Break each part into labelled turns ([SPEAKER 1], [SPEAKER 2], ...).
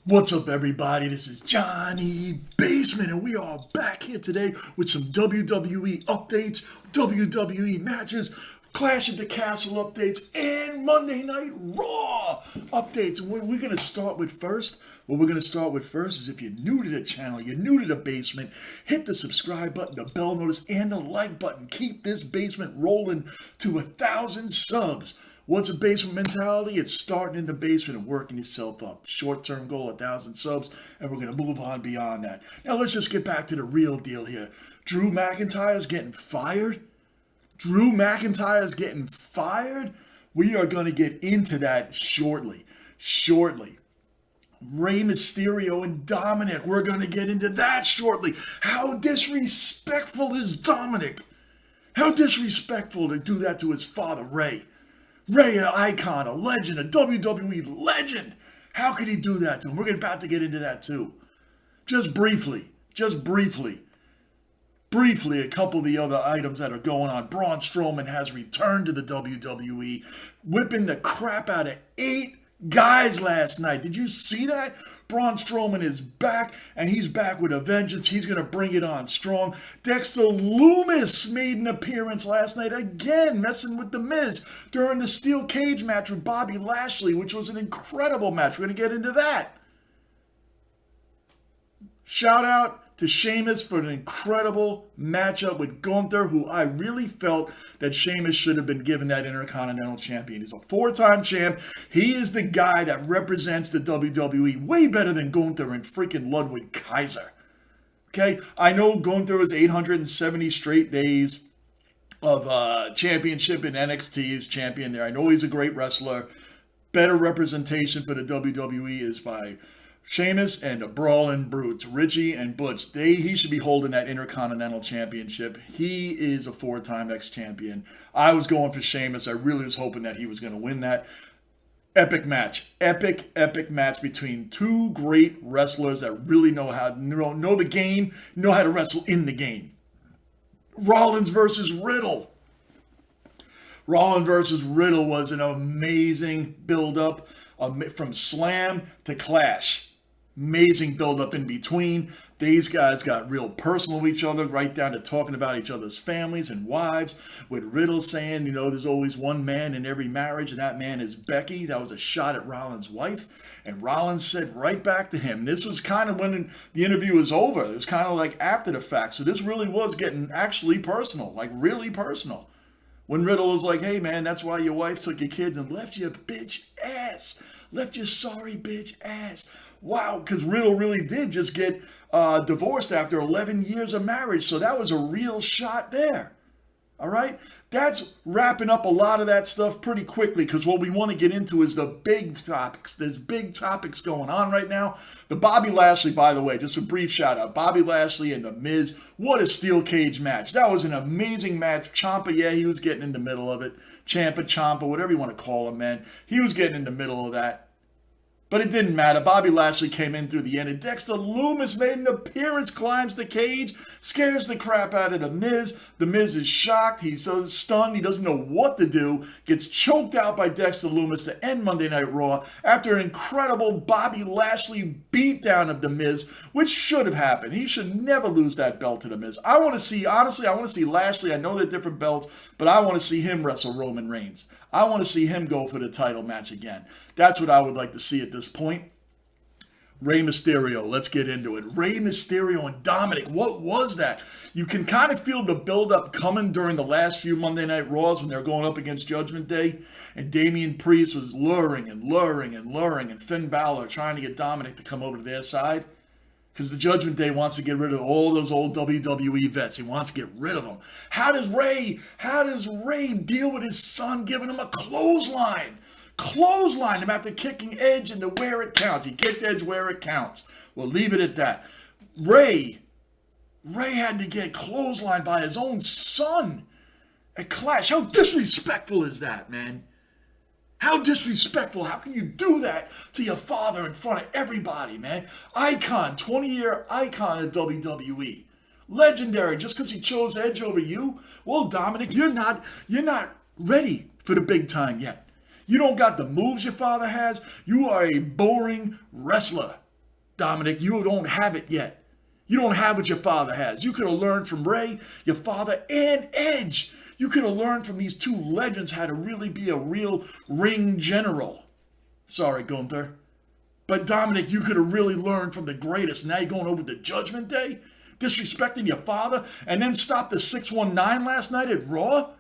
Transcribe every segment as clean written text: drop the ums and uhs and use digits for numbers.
[SPEAKER 1] What's up, everybody? This is Johnny Basement, and we are back here today with some WWE updates, WWE matches, Clash of the Castle updates, and Monday Night Raw updates. And what we're going to start with first, is if you're new to the channel, you're new to the basement, hit the subscribe button, the bell notice, and the like button. Keep this basement rolling to 1,000 subs. What's a basement mentality? It's starting in the basement and working yourself up. Short-term goal, 1,000 subs, and we're going to move on beyond that. Now, let's just get back to the real deal here. Drew McIntyre's getting fired? We are going to get into that shortly. Rey Mysterio and Dominik, we're going to get into that shortly. How disrespectful is Dominik? How disrespectful to do that to his father, Rey. Rey, an icon, a legend, a WWE legend. How could he do that to him? We're about to get into that too. Just briefly, a couple of the other items that are going on. Braun Strowman has returned to the WWE, whipping the crap out of 8 guys last night. Did you see that? Braun Strowman is back, and he's back with a vengeance. He's going to bring it on strong. Dexter Lumis made an appearance last night again, messing with The Miz during the steel cage match with Bobby Lashley, which was an incredible match. We're going to get into that. Shout out to Sheamus for an incredible matchup with Gunther, who I really felt that Sheamus should have been given that Intercontinental Champion. He's a 4-time champ. He is the guy that represents the WWE way better than Gunther and freaking Ludwig Kaiser. Okay? I know Gunther is 870 straight days of championship in NXT as champion there. I know he's a great wrestler. Better representation for the WWE is by Sheamus and the Brawling Brutes, Richie and Butch. He should be holding that Intercontinental Championship. He is a 4-time ex-champion. I was going for Sheamus. I really was hoping that he was going to win that. Epic match. Epic match between two great wrestlers that really know the game, know how to wrestle in the game. Rollins versus Riddle. Rollins versus Riddle was an amazing build-up from Slam to Clash. Amazing build-up in between. These guys got real personal with each other, right down to talking about each other's families and wives, with Riddle saying, there's always one man in every marriage, and that man is Becky. That was a shot at Rollins' wife, and Rollins said right back to him. This was kind of when the interview was over. It was kind of like after the fact, so this really was getting actually personal, like really personal. When Riddle was like, hey man, that's why your wife took your kids and left your bitch ass. Left your sorry bitch ass. Wow, because Riddle really did just get divorced after 11 years of marriage. So that was a real shot there. All right? That's wrapping up a lot of that stuff pretty quickly, because what we want to get into is the big topics. There's big topics going on right now. The Bobby Lashley, by the way, just a brief shout out. Bobby Lashley and The Miz. What a steel cage match. That was an amazing match. Ciampa, yeah, he was getting in the middle of it. Ciampa, whatever you want to call him, man. He was getting in the middle of that. But it didn't matter. Bobby Lashley came in through the end, and Dexter Lumis made an appearance, climbs the cage, scares the crap out of The Miz. The Miz is shocked. He's so stunned. He doesn't know what to do. Gets choked out by Dexter Lumis to end Monday Night Raw after an incredible Bobby Lashley beatdown of The Miz, which should have happened. He should never lose that belt to The Miz. I want to see Lashley. I know they're different belts, but I want to see him wrestle Roman Reigns. I want to see him go for the title match again. That's what I would like to see at this point. Rey Mysterio, let's get into it. Rey Mysterio and Dominik, what was that? You can kind of feel the build-up coming during the last few Monday Night Raws when they're going up against Judgment Day. And Damian Priest was luring, and Finn Balor trying to get Dominik to come over to their side. Because the Judgment Day wants to get rid of all those old WWE vets. He wants to get rid of them. How does Rey deal with his son giving him a clothesline? Clothesline him after kicking Edge into where it counts. He kicked Edge where it counts. We'll leave it at that. Rey had to get clotheslined by his own son at Clash. How disrespectful is that, man? How disrespectful. How can you do that to your father in front of everybody, man? Icon, 20-year icon of WWE. Legendary, just because he chose Edge over you? Well, Dominik, you're not ready for the big time yet. You don't got the moves your father has. You are a boring wrestler. Dominik, you don't have it yet. You don't have what your father has. You could have learned from Rey, your father, and Edge. You could have learned from these two legends how to really be a real ring general. Sorry, Gunther. But Dominik, you could have really learned from the greatest. Now you're going over to Judgment Day? Disrespecting your father? And then stopped the 619 last night at Raw?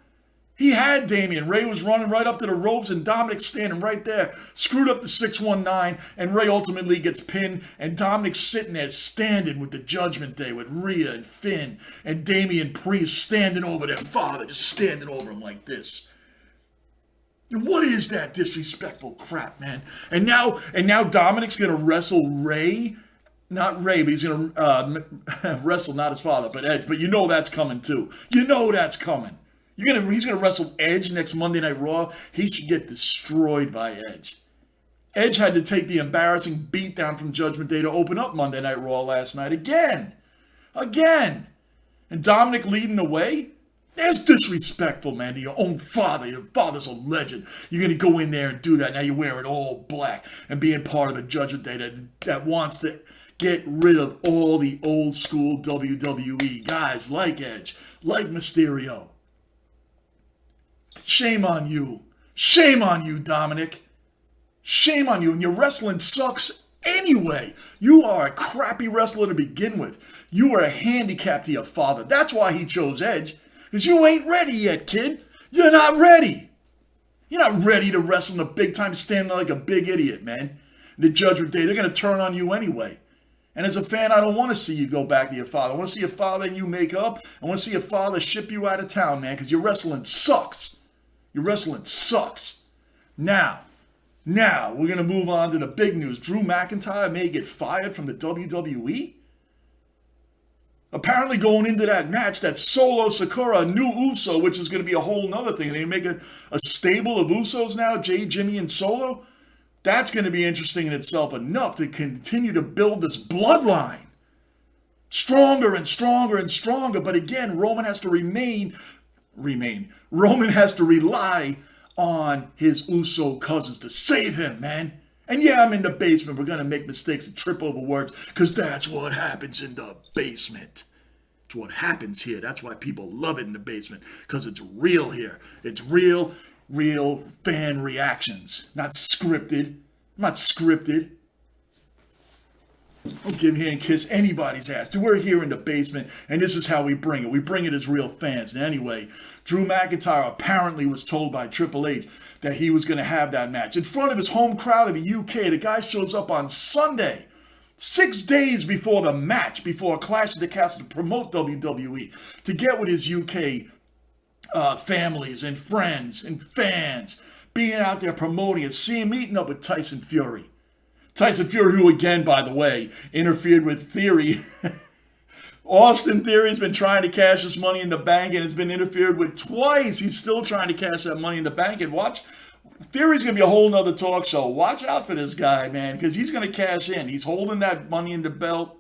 [SPEAKER 1] He had Damian. Rey was running right up to the ropes and Dominik standing right there. Screwed up the 619 and Rey ultimately gets pinned and Dominik's sitting there standing with the Judgment Day with Rhea and Finn and Damian Priest standing over their father, just standing over him like this. What is that disrespectful crap, man? And now Dominik's going to wrestle Rey. Not Rey, but he's going to wrestle not his father, but Edge. But you know that's coming too. You know that's coming. He's going to wrestle Edge next Monday Night Raw. He should get destroyed by Edge. Edge had to take the embarrassing beatdown from Judgment Day to open up Monday Night Raw last night again. And Dominik leading the way? That's disrespectful, man, to your own father. Your father's a legend. You're going to go in there and do that. Now you're wearing all black and being part of a Judgment Day that wants to get rid of all the old school WWE guys like Edge, like Mysterio. Shame on you. Shame on you, Dominik. Shame on you. And your wrestling sucks anyway. You are a crappy wrestler to begin with. You are a handicap to your father. That's why he chose Edge. Because you ain't ready yet, kid. You're not ready. You're not ready to wrestle in the big time standing like a big idiot, man. The Judgment Day, they're going to turn on you anyway. And as a fan, I don't want to see you go back to your father. I want to see your father and you make up. I want to see your father ship you out of town, man, because your wrestling sucks. Your wrestling sucks. Now, we're going to move on to the big news. Drew McIntyre may get fired from the WWE. Apparently going into that match, that Solo Sakura, a new Uso, which is going to be a whole nother thing. They make a stable of Usos now, Jay, Jimmy, and Solo. That's going to be interesting in itself enough to continue to build this bloodline. Stronger and stronger and stronger. But again, Roman has to Roman has to rely on his Uso cousins to save him, man. And yeah, I'm in the basement. We're going to make mistakes and trip over words because that's what happens in the basement. It's what happens here. That's why people love it in the basement, because it's real here. It's real fan reactions. Not scripted. Not scripted. Don't give here and kiss anybody's ass. We're here in the basement, and this is how we bring it. We bring it as real fans. And anyway, Drew McIntyre apparently was told by Triple H that he was going to have that match. In front of his home crowd in the UK, the guy shows up on Sunday, 6 days before the match, before a Clash of the Castle to promote WWE, to get with his UK families and friends and fans, being out there promoting it, meeting up with Tyson Fury. Tyson Fury, who again, by the way, interfered with Theory. Austin Theory's been trying to cash his Money in the Bank and has been interfered with twice. He's still trying to cash that Money in the Bank. And watch, Theory's going to be a whole nother talk show. Watch out for this guy, man, because he's going to cash in. He's holding that Money in the belt.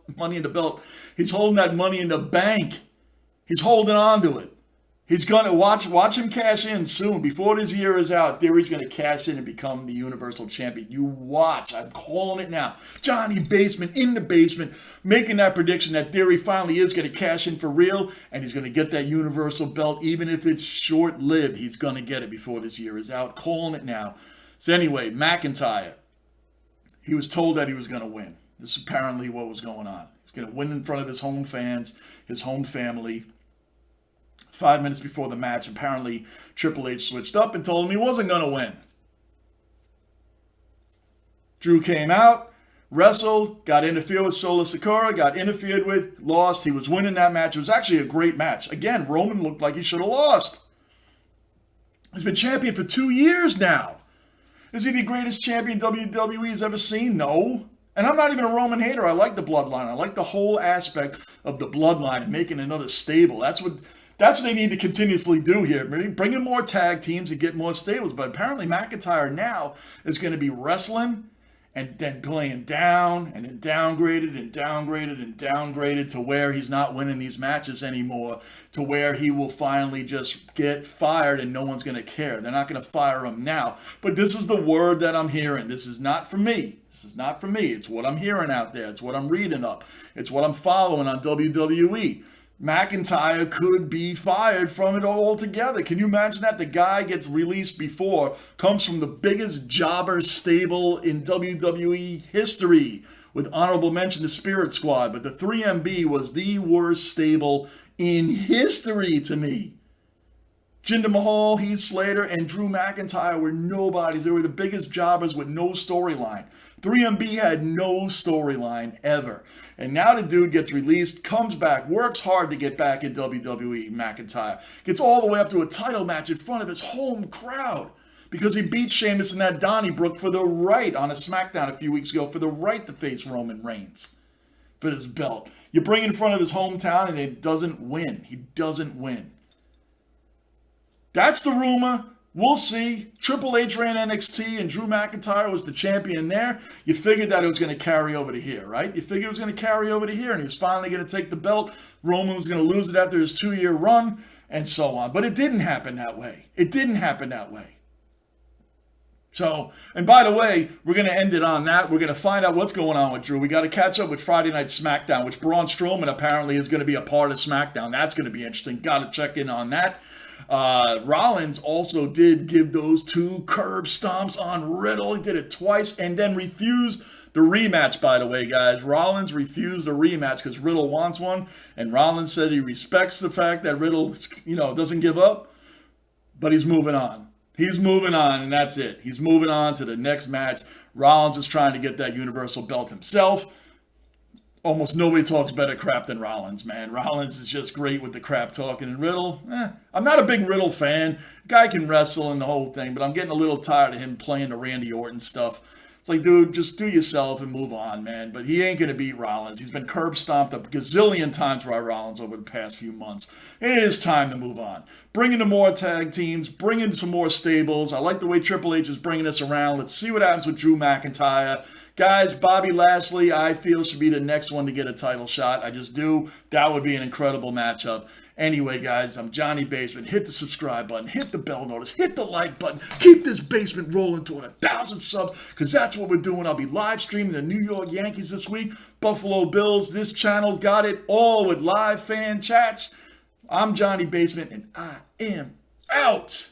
[SPEAKER 1] He's holding that Money in the Bank. He's holding on to it. He's going to watch him cash in soon. Before this year is out, Theory's going to cash in and become the Universal Champion. You watch. I'm calling it now. Johnny Basement in the basement making that prediction that Theory finally is going to cash in for real, and he's going to get that Universal belt. Even if it's short-lived, he's going to get it before this year is out. Calling it now. So anyway, McIntyre, he was told that he was going to win. This is apparently what was going on. He's going to win in front of his home fans, his home family. 5 minutes before the match, apparently Triple H switched up and told him he wasn't going to win. Drew came out, wrestled, got interfered with Solo Sakura, got interfered with, lost. He was winning that match. It was actually a great match. Again, Roman looked like he should have lost. He's been champion for 2 years now. Is he the greatest champion WWE has ever seen? No. And I'm not even a Roman hater. I like the bloodline. I like the whole aspect of the bloodline and making another stable. That's what they need to continuously do here. Bring in more tag teams and get more stables. But apparently McIntyre now is going to be wrestling and then playing down and then downgraded and downgraded and downgraded to where he's not winning these matches anymore, to where he will finally just get fired and no one's going to care. They're not going to fire him now. But this is the word that I'm hearing. This is not from me. This is not from me. It's what I'm hearing out there. It's what I'm reading up. It's what I'm following on WWE. McIntyre could be fired from it altogether. Can you imagine that? The guy gets released before, comes from the biggest jobber stable in WWE history, with honorable mention the Spirit Squad. But the 3MB was the worst stable in history to me. Jinder Mahal, Heath Slater, and Drew McIntyre were nobodies. They were the biggest jobbers with no storyline. 3MB had no storyline ever. And now the dude gets released, comes back, works hard to get back in WWE, McIntyre. Gets all the way up to a title match in front of his home crowd because he beat Sheamus and that Donnybrook for the right on a SmackDown a few weeks ago for the right to face Roman Reigns for this belt. You bring in front of his hometown and he doesn't win. He doesn't win. That's the rumor. We'll see. Triple H ran NXT and Drew McIntyre was the champion there. You figured that it was going to carry over to here, right? You figured it was going to carry over to here and he was finally going to take the belt. Roman was going to lose it after his 2-year run and so on. But it didn't happen that way. It didn't happen that way. So, and by the way, we're going to end it on that. We're going to find out what's going on with Drew. We got to catch up with Friday Night SmackDown, which Braun Strowman apparently is going to be a part of SmackDown. That's going to be interesting. Got to check in on that. Rollins also did give those 2 curb stomps on Riddle. He did it twice and then refused the rematch, by the way, guys. Rollins refused the rematch because Riddle wants one. And Rollins said he respects the fact that Riddle, doesn't give up. But he's moving on. He's moving on, and that's it. He's moving on to the next match. Rollins is trying to get that Universal belt himself. Almost nobody talks better crap than Rollins, man. Rollins is just great with the crap talking. And Riddle, I'm not a big Riddle fan. Guy can wrestle and the whole thing, but I'm getting a little tired of him playing the Randy Orton stuff. It's like, dude, just do yourself and move on, man. But he ain't going to beat Rollins. He's been curb stomped a gazillion times by Rollins over the past few months. It is time to move on. Bring in more tag teams. Bring in some more stables. I like the way Triple H is bringing us around. Let's see what happens with Drew McIntyre. Guys, Bobby Lashley, I feel, should be the next one to get a title shot. I just do. That would be an incredible matchup. Anyway, guys, I'm Johnny Basement. Hit the subscribe button. Hit the bell notice. Hit the like button. Keep this basement rolling to 1,000 subs because that's what we're doing. I'll be live streaming the New York Yankees this week. Buffalo Bills. This channel got it all with live fan chats. I'm Johnny Basement, and I am out.